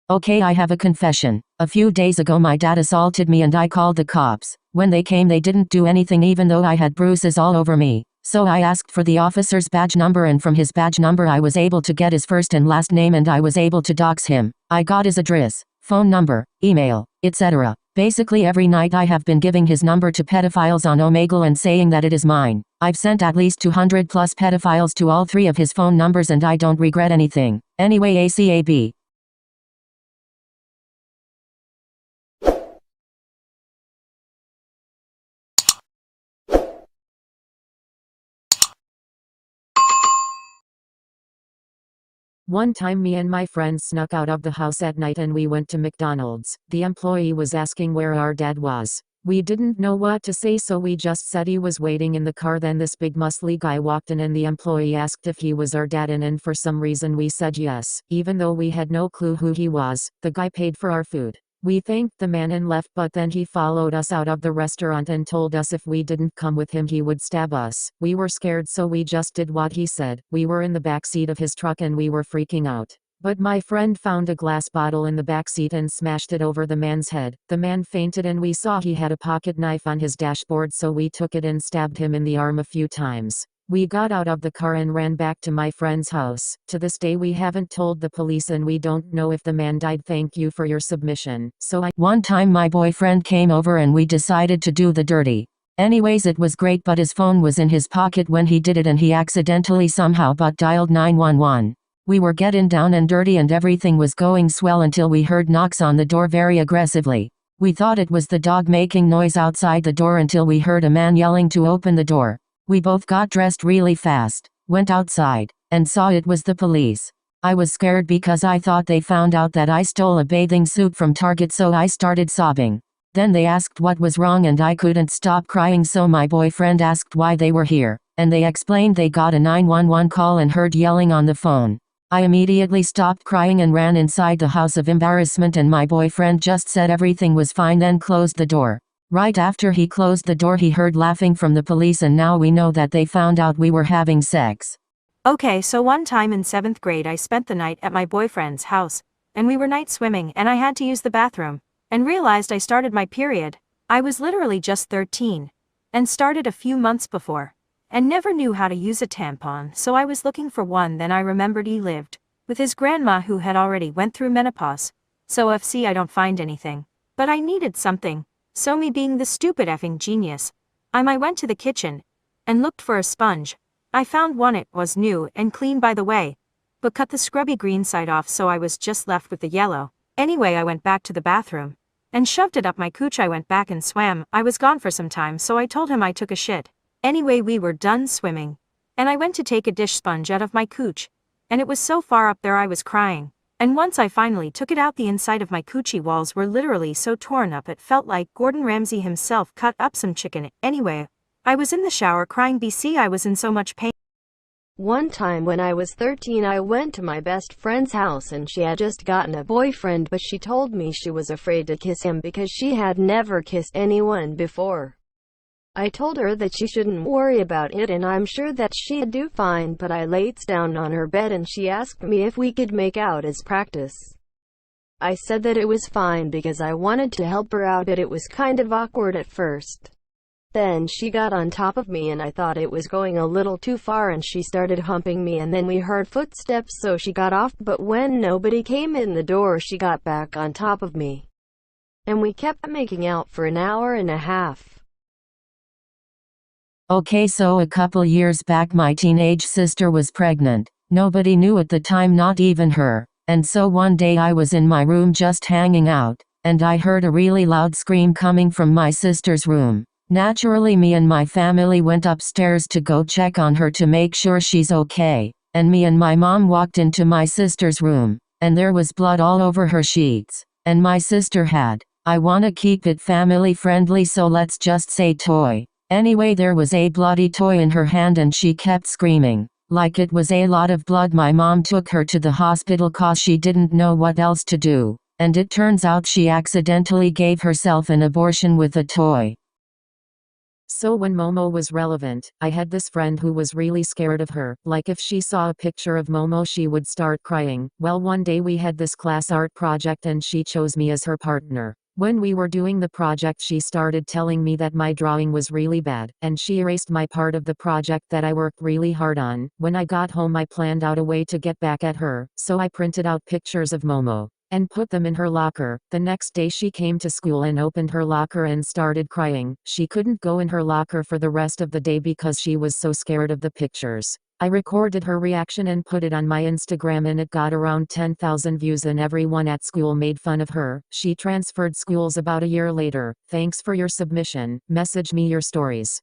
Okay, I have a confession. A few days ago my dad assaulted me and I called the cops. When they came they didn't do anything even though I had bruises all over me. So I asked for the officer's badge number and from his badge number I was able to get his first and last name and I was able to dox him. I got his address, phone number, email, etc. Basically every night I have been giving his number to pedophiles on Omegle and saying that it is mine. I've sent at least 200 plus pedophiles to all 3 of his phone numbers and I don't regret anything. Anyway, ACAB. One time me and my friends snuck out of the house at night and we went to McDonald's. The employee was asking where our dad was. We didn't know what to say so we just said he was waiting in the car. Then this big muscly guy walked in and the employee asked if he was our dad and for some reason we said yes. Even though we had no clue who he was, the guy paid for our food. We thanked the man and left but then he followed us out of the restaurant and told us if we didn't come with him he would stab us. We were scared so we just did what he said. We were in the back seat of his truck and we were freaking out. But my friend found a glass bottle in the back seat and smashed it over the man's head. The man fainted and we saw he had a pocket knife on his dashboard so we took it and stabbed him in the arm a few times. We got out of the car and ran back to my friend's house. To this day we haven't told the police and we don't know if the man died. Thank you for your submission. One time my boyfriend came over and we decided to do the dirty. Anyways it was great but his phone was in his pocket when he did it and he accidentally somehow but dialed 911. We were getting down and dirty and everything was going swell until we heard knocks on the door very aggressively. We thought it was the dog making noise outside the door until we heard a man yelling to open the door. We both got dressed really fast, went outside, and saw it was the police. I was scared because I thought they found out that I stole a bathing suit from Target so I started sobbing. Then they asked what was wrong and I couldn't stop crying so my boyfriend asked why they were here, and they explained they got a 911 call and heard yelling on the phone. I immediately stopped crying and ran inside the house of embarrassment and my boyfriend just said everything was fine then closed the door. Right after he closed the door he heard laughing from the police and now we know that they found out we were having sex. Okay, so one time in 7th grade I spent the night at my boyfriend's house, and we were night swimming and I had to use the bathroom, and realized I started my period. I was literally just 13, and started a few months before, and never knew how to use a tampon so I was looking for one. Then I remembered he lived with his grandma who had already went through menopause, so FC I don't find anything, but I needed something. So me being the stupid effing genius, I went to the kitchen and looked for a sponge. I found one. It was new and clean by the way, but cut the scrubby green side off so I was just left with the yellow. Anyway I went back to the bathroom and shoved it up my cooch. I went back and swam. I was gone for some time so I told him I took a shit. Anyway we were done swimming, and I went to take a dish sponge out of my cooch, and it was so far up there I was crying. And once I finally took it out the inside of my coochie walls were literally so torn up it felt like Gordon Ramsay himself cut up some chicken. Anyway, I was in the shower crying BC I was in so much pain. One time when I was 13 I went to my best friend's house and she had just gotten a boyfriend but she told me she was afraid to kiss him because she had never kissed anyone before. I told her that she shouldn't worry about it and I'm sure that she'd do fine, but I laid down on her bed and she asked me if we could make out as practice. I said that it was fine because I wanted to help her out but it was kind of awkward at first. Then she got on top of me and I thought it was going a little too far and she started humping me and then we heard footsteps so she got off, but when nobody came in the door she got back on top of me. And we kept making out for an hour and a half. Okay, so a couple years back my teenage sister was pregnant. Nobody knew at the time, not even her. And so one day I was in my room just hanging out, and I heard a really loud scream coming from my sister's room. Naturally me and my family went upstairs to go check on her to make sure she's okay, and me and my mom walked into my sister's room, and there was blood all over her sheets, and my sister had, I wanna keep it family friendly so let's just say toy. Anyway there was a bloody toy in her hand and she kept screaming. Like it was a lot of blood. My mom took her to the hospital cause she didn't know what else to do, and it turns out she accidentally gave herself an abortion with a toy. So when Momo was relevant, I had this friend who was really scared of her, like if she saw a picture of Momo she would start crying. Well, one day we had this class art project and she chose me as her partner. When we were doing the project she started telling me that my drawing was really bad, and she erased my part of the project that I worked really hard on. When I got home I planned out a way to get back at her, so I printed out pictures of Momo and put them in her locker. The next day she came to school and opened her locker and started crying. She couldn't go in her locker for the rest of the day because she was so scared of the pictures. I recorded her reaction and put it on my Instagram and it got around 10,000 views and everyone at school made fun of her. She transferred schools about a year later. Thanks for your submission. Message me your stories.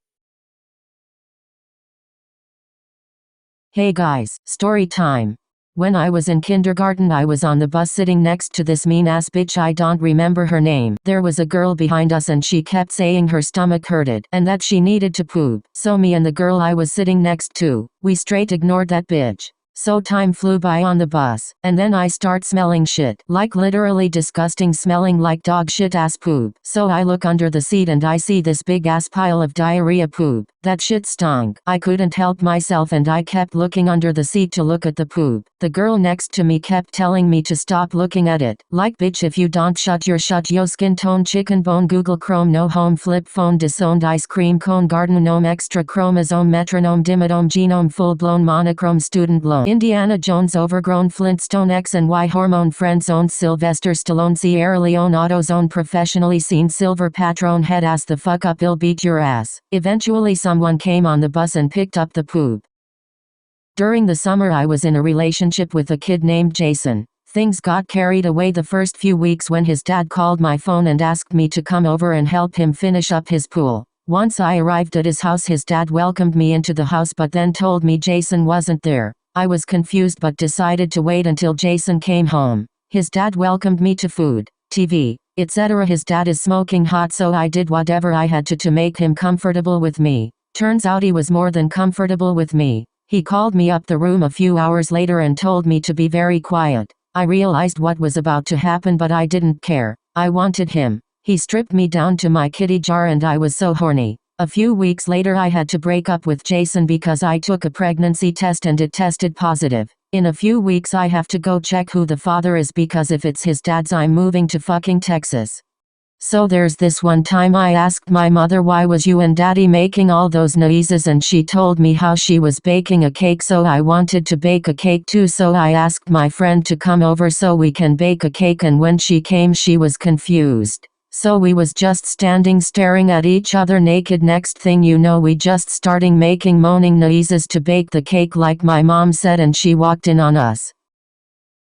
Hey guys, story time. When I was in kindergarten I was on the bus sitting next to this mean-ass bitch. I don't remember her name. There was a girl behind us and she kept saying her stomach hurted and that she needed to poop. So me and the girl I was sitting next to, we straight ignored that bitch. So time flew by on the bus, and then I start smelling shit. Like literally disgusting, smelling like dog shit ass poop. So I look under the seat and I see this big ass pile of diarrhea poop. That shit stunk. I couldn't help myself and I kept looking under the seat to look at the poop. The girl next to me kept telling me to stop looking at it. Like, bitch, if you don't shut yo skin tone chicken bone Google Chrome no home flip phone disowned ice cream cone garden gnome extra chromosome metronome dimidome genome full blown monochrome student loan Indiana Jones overgrown Flintstone X and Y hormone friend zone Sylvester Stallone Sierra Leone AutoZone professionally seen silver patron head ass the fuck up I'll beat your ass. Eventually someone came on the bus and picked up the poop. During the summer I was in a relationship with a kid named Jason. Things got carried away the first few weeks when his dad called my phone and asked me to come over and help him finish up his pool. Once I arrived at his house his dad welcomed me into the house but then told me Jason wasn't there. I was confused but decided to wait until Jason came home. His dad welcomed me to food, TV, etc. His dad is smoking hot so I did whatever I had to make him comfortable with me. Turns out he was more than comfortable with me. He called me up the room a few hours later and told me to be very quiet. I realized what was about to happen but I didn't care. I wanted him. He stripped me down to my kitty jar and I was so horny. A few weeks later I had to break up with Jason because I took a pregnancy test and it tested positive. In a few weeks I have to go check who the father is because if it's his dad's I'm moving to fucking Texas. So there's this one time I asked my mother why was you and daddy making all those noises and she told me how she was baking a cake so I wanted to bake a cake too so I asked my friend to come over so we can bake a cake and when she came she was confused. So we was just standing staring at each other naked. Next thing you know we just starting making moaning noises to bake the cake like my mom said and she walked in on us.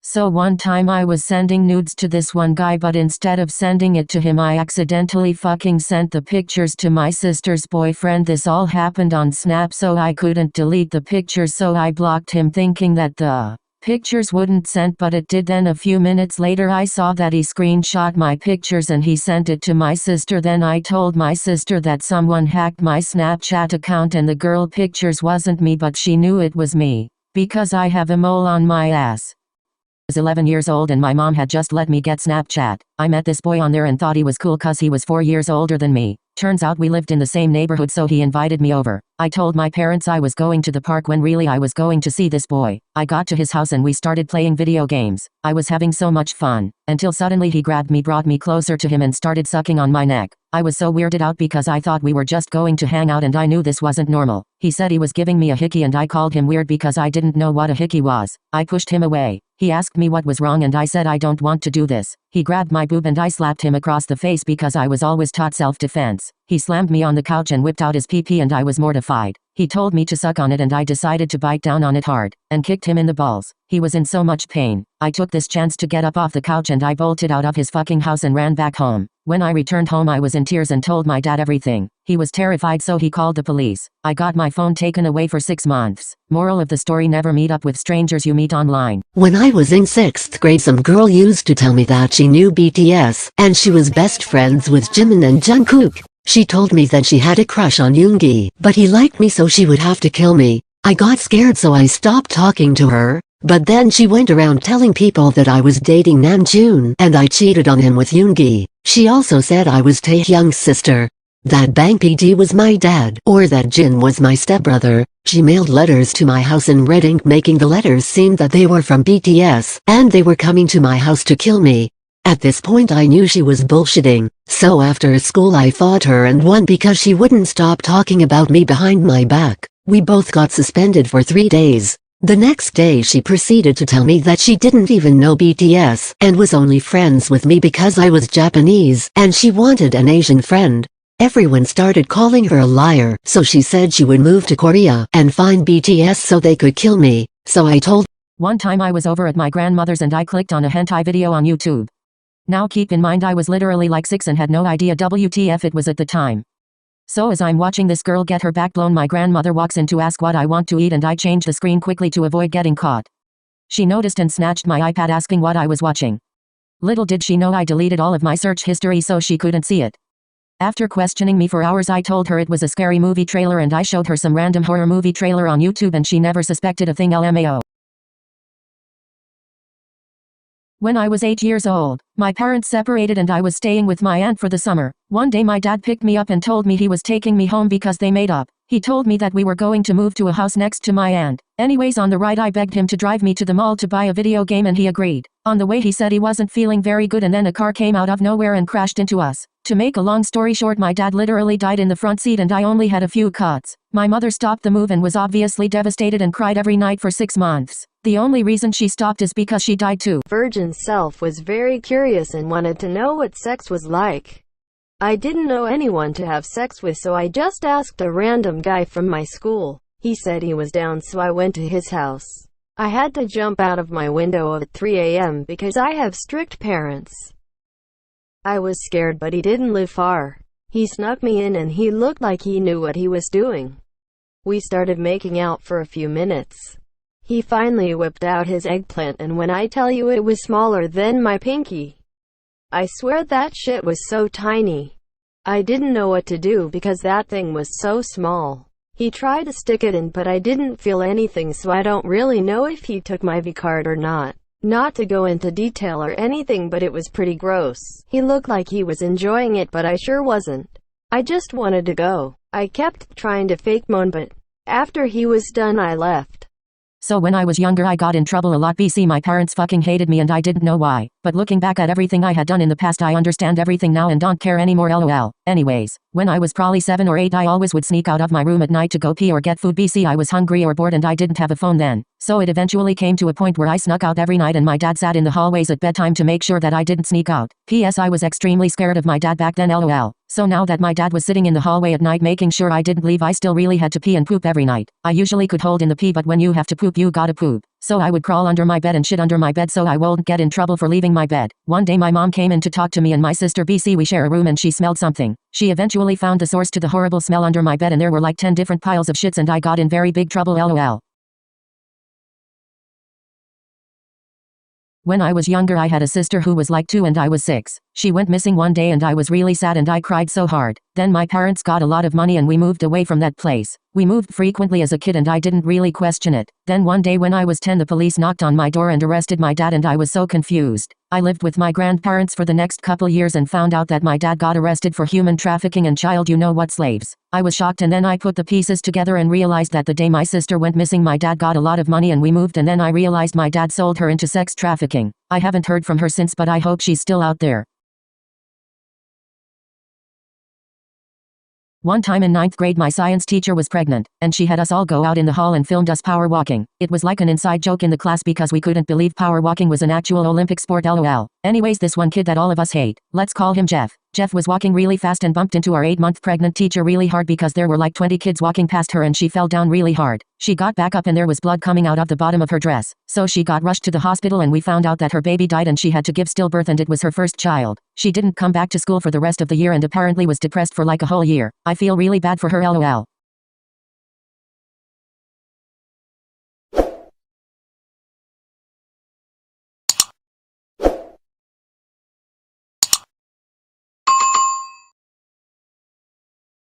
So one time I was sending nudes to this one guy but instead of sending it to him I accidentally fucking sent the pictures to my sister's boyfriend. This all happened on Snap so I couldn't delete the pictures so I blocked him thinking that the pictures wouldn't send but it did. Then a few minutes later I saw that he screenshot my pictures and he sent it to my sister. Then I told my sister that someone hacked my Snapchat account and the girl pictures wasn't me but she knew it was me because I have a mole on my ass. I was 11 years old and my mom had just let me get Snapchat. I met this boy on there and thought he was cool cause he was 4 years older than me. Turns out we lived in the same neighborhood so he invited me over. I told my parents I was going to the park when really I was going to see this boy. I got to his house and we started playing video games. I was having so much fun, until suddenly he grabbed me, brought me closer to him and started sucking on my neck. I was so weirded out because I thought we were just going to hang out and I knew this wasn't normal. He said he was giving me a hickey and I called him weird because I didn't know what a hickey was. I pushed him away. He asked me what was wrong and I said I don't want to do this. He grabbed my boob and I slapped him across the face because I was always taught self-defense. He slammed me on the couch and whipped out his pee-pee and I was mortified. He told me to suck on it and I decided to bite down on it hard, and kicked him in the balls. He was in so much pain. I took this chance to get up off the couch and I bolted out of his fucking house and ran back home. When I returned home I was in tears and told my dad everything. He was terrified so he called the police. I got my phone taken away for 6 months. Moral of the story: never meet up with strangers you meet online. When I was in 6th grade some girl used to tell me that she knew BTS, and she was best friends with Jimin and Jungkook. She told me that she had a crush on Yoongi, but he liked me so she would have to kill me. I got scared so I stopped talking to her, but then she went around telling people that I was dating Namjoon and I cheated on him with Yoongi. She also said I was Taehyung's sister. that Bang PD was my dad, or that Jin was my stepbrother. She mailed letters to my house in red ink, making the letters seem that they were from BTS, and they were coming to my house to kill me. At this point I knew she was bullshitting, so after school I fought her and won because she wouldn't stop talking about me behind my back. We both got suspended for 3 days. The next day she proceeded to tell me that she didn't even know BTS and was only friends with me because I was Japanese and she wanted an Asian friend. Everyone started calling her a liar, so she said she would move to Korea and find BTS so they could kill me. So I told. One time I was over at my grandmother's and I clicked on a hentai video on YouTube. Now keep in mind I was literally like 6 and had no idea WTF it was at the time. So as I'm watching this girl get her back blown, my grandmother walks in to ask what I want to eat and I change the screen quickly to avoid getting caught. She noticed and snatched my iPad asking what I was watching. Little did she know I deleted all of my search history so she couldn't see it. After questioning me for hours I told her it was a scary movie trailer and I showed her some random horror movie trailer on YouTube and she never suspected a thing. LMAO. When I was 8 years old, my parents separated and I was staying with my aunt for the summer. One day my dad picked me up and told me he was taking me home because they made up. He told me that we were going to move to a house next to my aunt. Anyways, on the ride I begged him to drive me to the mall to buy a video game and he agreed. On the way he said he wasn't feeling very good and then a car came out of nowhere and crashed into us. To make a long story short, my dad literally died in the front seat and I only had a few cuts. My mother stopped the move and was obviously devastated and cried every night for 6 months. The only reason she stopped is because she died too. Virgin self was very curious and wanted to know what sex was like. I didn't know anyone to have sex with, so I just asked a random guy from my school. He said he was down, so I went to his house. I had to jump out of my window at 3 a.m. because I have strict parents. I was scared, but he didn't live far. He snuck me in and he looked like he knew what he was doing. We started making out for a few minutes. He finally whipped out his eggplant, and when I tell you it was smaller than my pinky, I swear that shit was so tiny. I didn't know what to do because that thing was so small. He tried to stick it in, but I didn't feel anything, so I don't really know if he took my V card or not. Not to go into detail or anything, but it was pretty gross. He looked like he was enjoying it, but I sure wasn't. I just wanted to go. I kept trying to fake moan, but after he was done I left. So when I was younger I got in trouble a lot. BC my parents fucking hated me and I didn't know why. But looking back at everything I had done in the past I understand everything now and don't care anymore. LOL. Anyways, when I was probably 7 or 8 I always would sneak out of my room at night to go pee or get food. BC I was hungry or bored and I didn't have a phone then. So it eventually came to a point where I snuck out every night and my dad sat in the hallways at bedtime to make sure that I didn't sneak out. PS I was extremely scared of my dad back then. LOL. So now that my dad was sitting in the hallway at night making sure I didn't leave, I still really had to pee and poop every night. I usually could hold in the pee, but when you have to poop you gotta poop. So I would crawl under my bed and shit under my bed so I won't get in trouble for leaving my bed. One day my mom came in to talk to me and my sister. BC we share a room and she smelled something. She eventually found the source to the horrible smell under my bed and there were like 10 different piles of shits and I got in very big trouble. LOL. When I was younger I had a sister who was like 2 and I was 6. She went missing one day and I was really sad and I cried so hard. Then my parents got a lot of money and we moved away from that place. We moved frequently as a kid and I didn't really question it. Then one day when I was 10 the police knocked on my door and arrested my dad and I was so confused. I lived with my grandparents for the next couple years and found out that my dad got arrested for human trafficking and child you know what slaves. I was shocked and then I put the pieces together and realized that the day my sister went missing my dad got a lot of money and we moved and then I realized my dad sold her into sex trafficking. I haven't heard from her since but I hope she's still out there. One time in 9th grade my science teacher was pregnant, and she had us all go out in the hall and filmed us power walking. It was like an inside joke in the class because we couldn't believe power walking was an actual Olympic sport. LOL. Anyways, this one kid that all of us hate, let's call him Jeff. Jeff was walking really fast and bumped into our 8-month pregnant teacher really hard because there were like 20 kids walking past her and she fell down really hard. She got back up and there was blood coming out of the bottom of her dress. So she got rushed to the hospital and we found out that her baby died and she had to give stillbirth and it was her first child. She didn't come back to school for the rest of the year and apparently was depressed for like a whole year. I feel really bad for her. LOL.